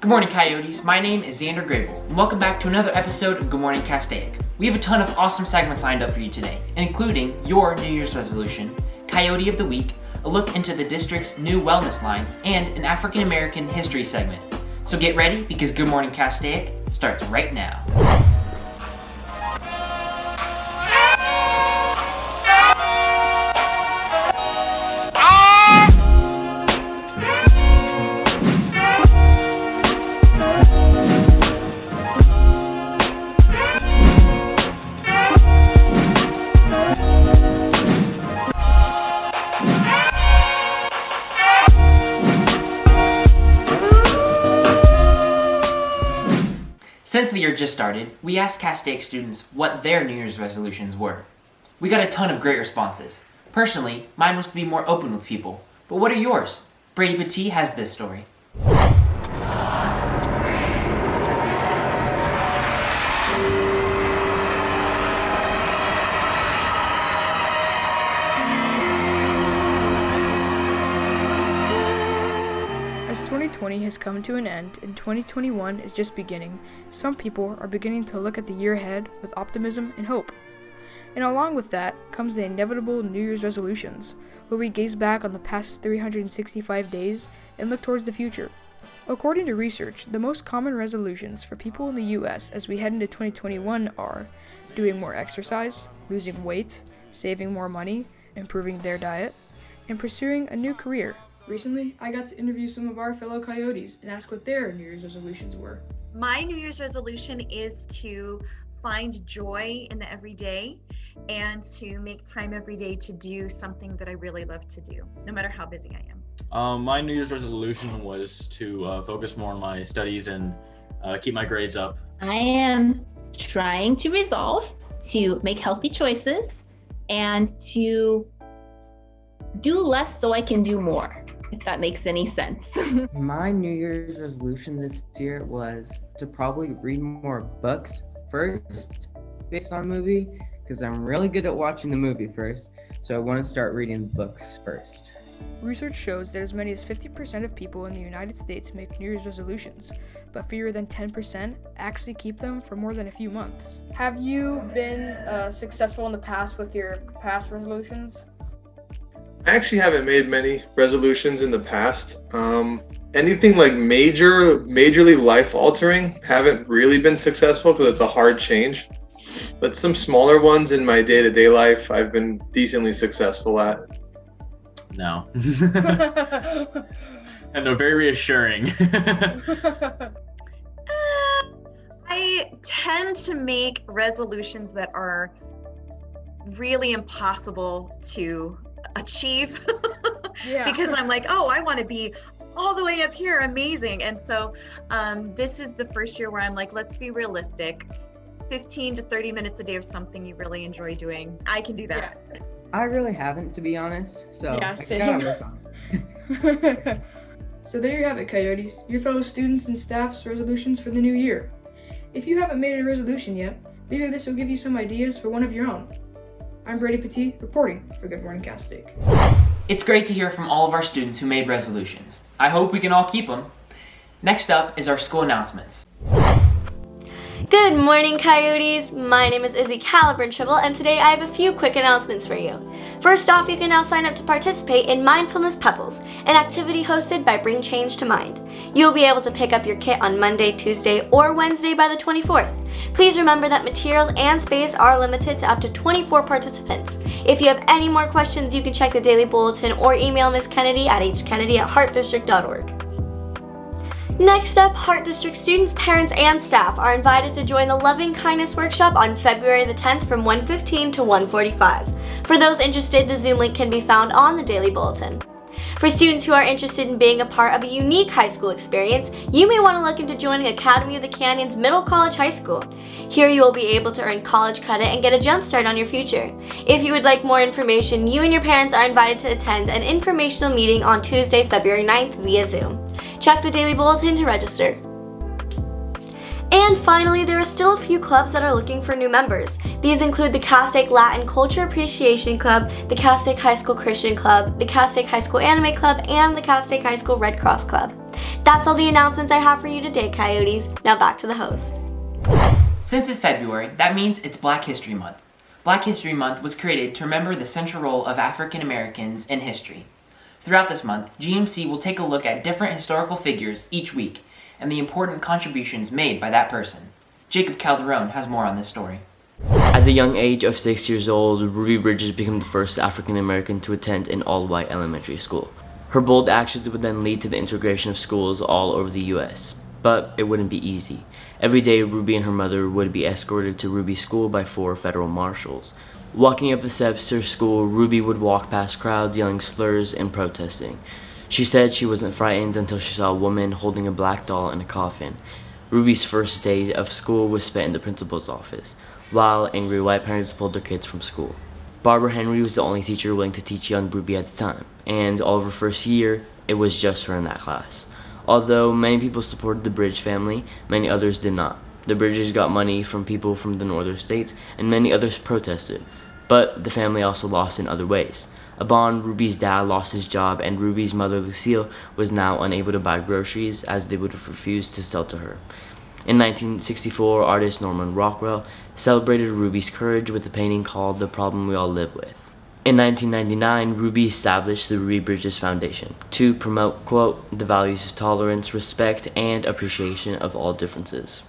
Good morning, Coyotes. My name is Xander Grable, and welcome back to another episode of Good Morning Castaic. We have a ton of awesome segments lined up for you today, including your New Year's resolution, Coyote of the Week, a look into the district's new wellness line, and an African American history segment. So get ready, because Good Morning Castaic starts right now. Since the year just started, we asked Castaic students what their New Year's resolutions were. We got a ton of great responses. Personally, mine was to be more open with people. But what are yours? Brady Petit has this story. As 2020 has come to an end and 2021 is just beginning, some people are beginning to look at the year ahead with optimism and hope. And along with that comes the inevitable New Year's resolutions, where we gaze back on the past 365 days and look towards the future. According to research, the most common resolutions for people in the US as we head into 2021 are doing more exercise, losing weight, saving more money, improving their diet, and pursuing a new career. Recently, I got to interview some of our fellow Coyotes and ask what their New Year's resolutions were. My New Year's resolution is to find joy in the everyday and to make time every day to do something that I really love to do, no matter how busy I am. My New Year's resolution was to focus more on my studies and keep my grades up. I am trying to resolve to make healthy choices and to do less so I can do more, if that makes any sense. My New Year's resolution this year was to probably read more books first based on a movie, because I'm really good at watching the movie first, so I want to start reading books first. Research shows that as many as 50% of people in the United States make New Year's resolutions, but fewer than 10% actually keep them for more than a few months. Have you been successful in the past with your past resolutions? I actually haven't made many resolutions in the past. Anything like majorly life-altering, haven't really been successful because it's a hard change. But some smaller ones in my day-to-day life, I've been decently successful at. No. And they're very reassuring. I tend to make resolutions that are really impossible to achieve. Yeah. Because I'm like, oh, I want to be all the way up here, amazing. And so this is the first year where I'm like, let's be realistic. 15 to 30 minutes a day of something you really enjoy doing. I can do that. Yeah. I really haven't, to be honest, so Yeah, I same. gotta work on it. So there you have it, Coyotes, your fellow students and staff's resolutions for the new year. If you haven't made a resolution yet, maybe this will give you some ideas for one of your own. I'm Brady Petit, reporting for Good Morning Castaic. It's great to hear from all of our students who made resolutions. I hope we can all keep them. Next up is our school announcements. Good morning, Coyotes! My name is Izzy Tribble, and today I have a few quick announcements for you. First off, you can now sign up to participate in Mindfulness Pebbles, an activity hosted by Bring Change to Mind. You'll be able to pick up your kit on Monday, Tuesday, or Wednesday by the 24th. Please remember that materials and space are limited to up to 24 participants. If you have any more questions, you can check the daily bulletin or email Ms. Kennedy at hkennedy@heartdistrict.org. Next up, Heart District students, parents, and staff are invited to join the Loving Kindness Workshop on February the 10th from 1:15 to 1:45. For those interested, the Zoom link can be found on the Daily Bulletin. For students who are interested in being a part of a unique high school experience, you may want to look into joining Academy of the Canyons Middle College High School. Here you will be able to earn college credit and get a jump start on your future. If you would like more information, you and your parents are invited to attend an informational meeting on Tuesday, February 9th via Zoom. Check the Daily Bulletin to register. And finally, there are still a few clubs that are looking for new members. These include the Castaic Latin Culture Appreciation Club, the Castaic High School Christian Club, the Castaic High School Anime Club, and the Castaic High School Red Cross Club. That's all the announcements I have for you today, Coyotes. Now back to the host. Since it's February, that means it's Black History Month. Black History Month was created to remember the central role of African Americans in history. Throughout this month, GMC will take a look at different historical figures each week and the important contributions made by that person. Jacob Calderon has more on this story. At the young age of 6 years old, Ruby Bridges became the first African American to attend an all-white elementary school. Her bold actions would then lead to the integration of schools all over the U.S., but it wouldn't be easy. Every day, Ruby and her mother would be escorted to Ruby's school by 4 federal marshals. Walking up the steps to her school, Ruby would walk past crowds yelling slurs and protesting. She said she wasn't frightened until she saw a woman holding a black doll in a coffin. Ruby's first day of school was spent in the principal's office, while angry white parents pulled their kids from school. Barbara Henry was the only teacher willing to teach young Ruby at the time, and all of her first year, it was just her in that class. Although many people supported the Bridge family, many others did not. The Bridges got money from people from the northern states, and many others protested. But the family also lost in other ways. Upon Ruby's dad lost his job, and Ruby's mother, Lucille, was now unable to buy groceries as they would have refused to sell to her. In 1964, artist Norman Rockwell celebrated Ruby's courage with a painting called The Problem We All Live With. In 1999, Ruby established the Ruby Bridges Foundation to promote, quote, the values of tolerance, respect, and appreciation of all differences.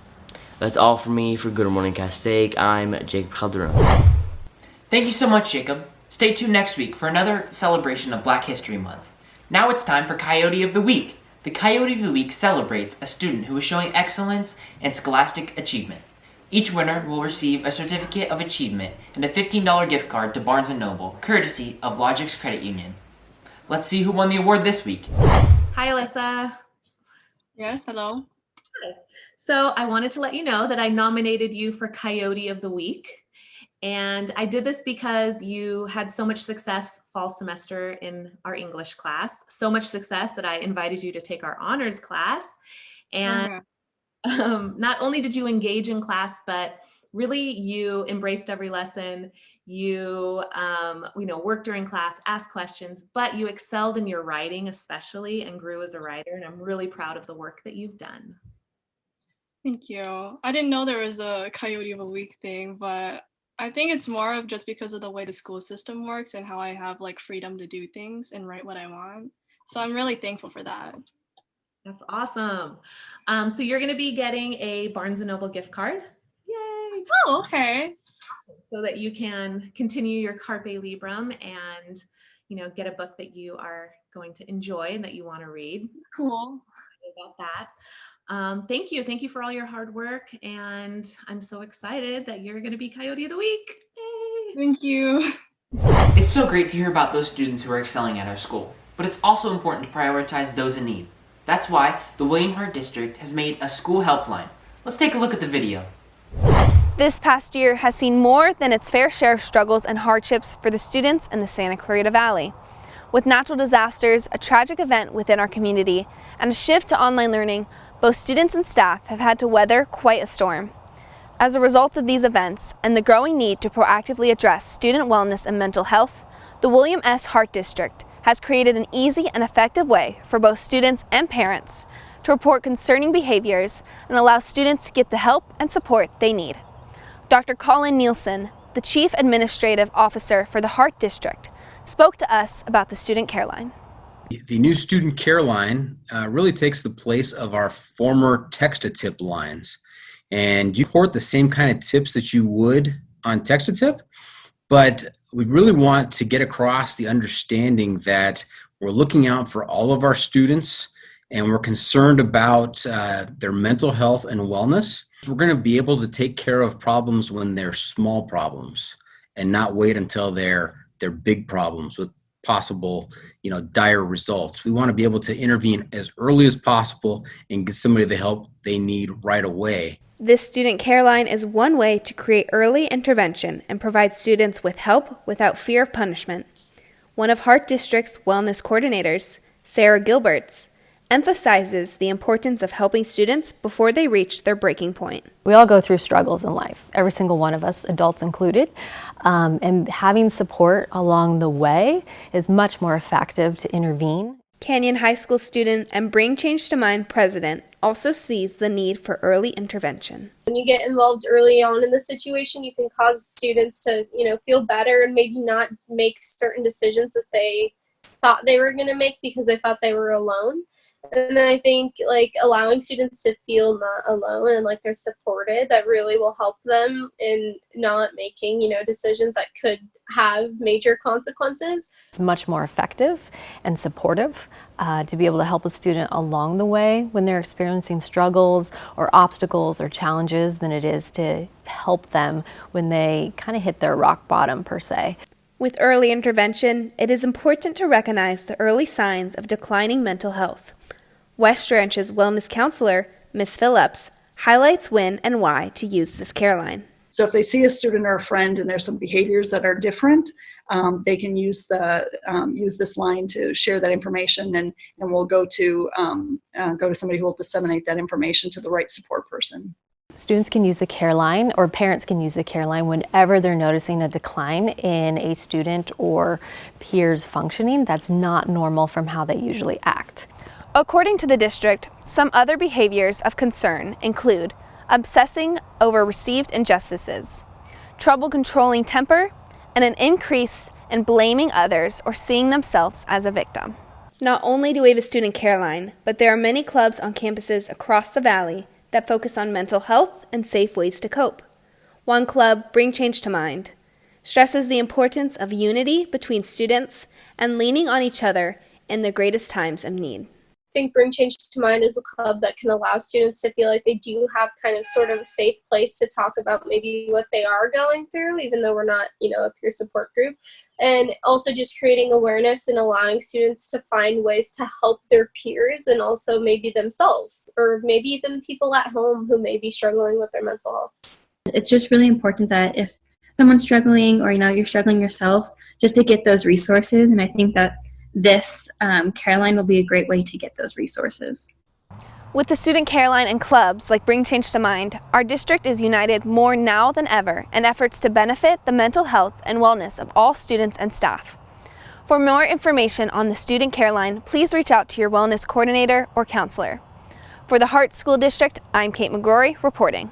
That's all for me for Good Morning Castaic. I'm Jacob Calderon. Thank you so much, Jacob. Stay tuned next week for another celebration of Black History Month. Now it's time for Coyote of the Week. The Coyote of the Week celebrates a student who is showing excellence and scholastic achievement. Each winner will receive a certificate of achievement and a $15 gift card to Barnes & Noble, courtesy of Logix Credit Union. Let's see who won the award this week. Hi, Alyssa. Yes, hello. Hi. So I wanted to let you know that I nominated you for Coyote of the Week. And I did this because you had so much success fall semester in our English class, so much success that I invited you to take our honors class. And not only did you engage in class, but really you embraced every lesson. You, worked during class, asked questions, but you excelled in your writing especially and grew as a writer. And I'm really proud of the work that you've done. Thank you. I didn't know there was a Coyote of a Week thing, but I think it's more of just because of the way the school system works and how I have like freedom to do things and write what I want. So I'm really thankful for that. That's awesome. So you're going to be getting a Barnes & Noble gift card. Yay. Oh, okay. So that you can continue your Carpe Librum and, get a book that you are going to enjoy and that you want to read. Cool. About that. Thank you. Thank you for all your hard work. And I'm so excited that you're going to be Coyote of the Week. Yay. Thank you. It's so great to hear about those students who are excelling at our school, but it's also important to prioritize those in need. That's why the William Hart District has made a school helpline. Let's take a look at the video. This past year has seen more than its fair share of struggles and hardships for the students in the Santa Clarita Valley. With natural disasters, a tragic event within our community, and a shift to online learning, both students and staff have had to weather quite a storm. As a result of these events and the growing need to proactively address student wellness and mental health, the William S. Hart District has created an easy and effective way for both students and parents to report concerning behaviors and allow students to get the help and support they need. Dr. Colin Nielsen, the Chief Administrative Officer for the Hart District, spoke to us about the Student Care Line. The new Student Care Line really takes the place of our former text-to-tip lines. And you report the same kind of tips that you would on text-to-tip, but we really want to get across the understanding that we're looking out for all of our students and we're concerned about their mental health and wellness. We're going to be able to take care of problems when they're small problems and not wait until they're big problems with possible, dire results. We want to be able to intervene as early as possible and get somebody the help they need right away. This Student Care Line is one way to create early intervention and provide students with help without fear of punishment. One of Hart District's wellness coordinators, Sarah Gilberts, emphasizes the importance of helping students before they reach their breaking point. We all go through struggles in life, every single one of us, adults included, and having support along the way is much more effective to intervene. Canyon High School student and Bring Change to Mind president also sees the need for early intervention. When you get involved early on in the situation, you can cause students to, feel better and maybe not make certain decisions that they thought they were going to make because they thought they were alone. And I think allowing students to feel not alone and they're supported, that really will help them in not making, decisions that could have major consequences. It's much more effective and supportive to be able to help a student along the way when they're experiencing struggles or obstacles or challenges than it is to help them when they kind of hit their rock bottom per se. With early intervention, it is important to recognize the early signs of declining mental health. West Ranch's wellness counselor, Ms. Phillips, highlights when and why to use this care line. So if they see a student or a friend and there's some behaviors that are different, they can use this line to share that information, and we'll go to somebody who will disseminate that information to the right support person. Students can use the care line, or parents can use the care line whenever they're noticing a decline in a student or peer's functioning that's not normal from how they usually act. According to the district, some other behaviors of concern include obsessing over received injustices, trouble controlling temper, and an increase in blaming others or seeing themselves as a victim. Not only do we have a student care line, but there are many clubs on campuses across the valley that focus on mental health and safe ways to cope. One club, Bring Change to Mind, stresses the importance of unity between students and leaning on each other in the greatest times of need. I think Bring Change to Mind is a club that can allow students to feel like they do have kind of sort of a safe place to talk about maybe what they are going through, even though we're not, a peer support group. And also just creating awareness and allowing students to find ways to help their peers and also maybe themselves, or maybe even people at home who may be struggling with their mental health. It's just really important that if someone's struggling or, you're struggling yourself, just to get those resources. And I think that this care line will be a great way to get those resources. With the student care line and clubs like Bring Change to Mind, our district is united more now than ever in efforts to benefit the mental health and wellness of all students and staff. For more information on the student care line, please reach out to your wellness coordinator or counselor. For the Hart School District, I'm Kate McGrory reporting.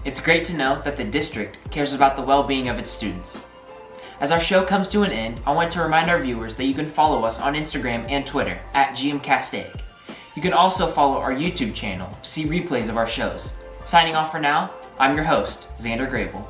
It's great to know that the district cares about the well-being of its students. As our show comes to an end, I want to remind our viewers that you can follow us on Instagram and Twitter at GMCastaic. You can also follow our YouTube channel to see replays of our shows. Signing off for now, I'm your host, Xander Grable.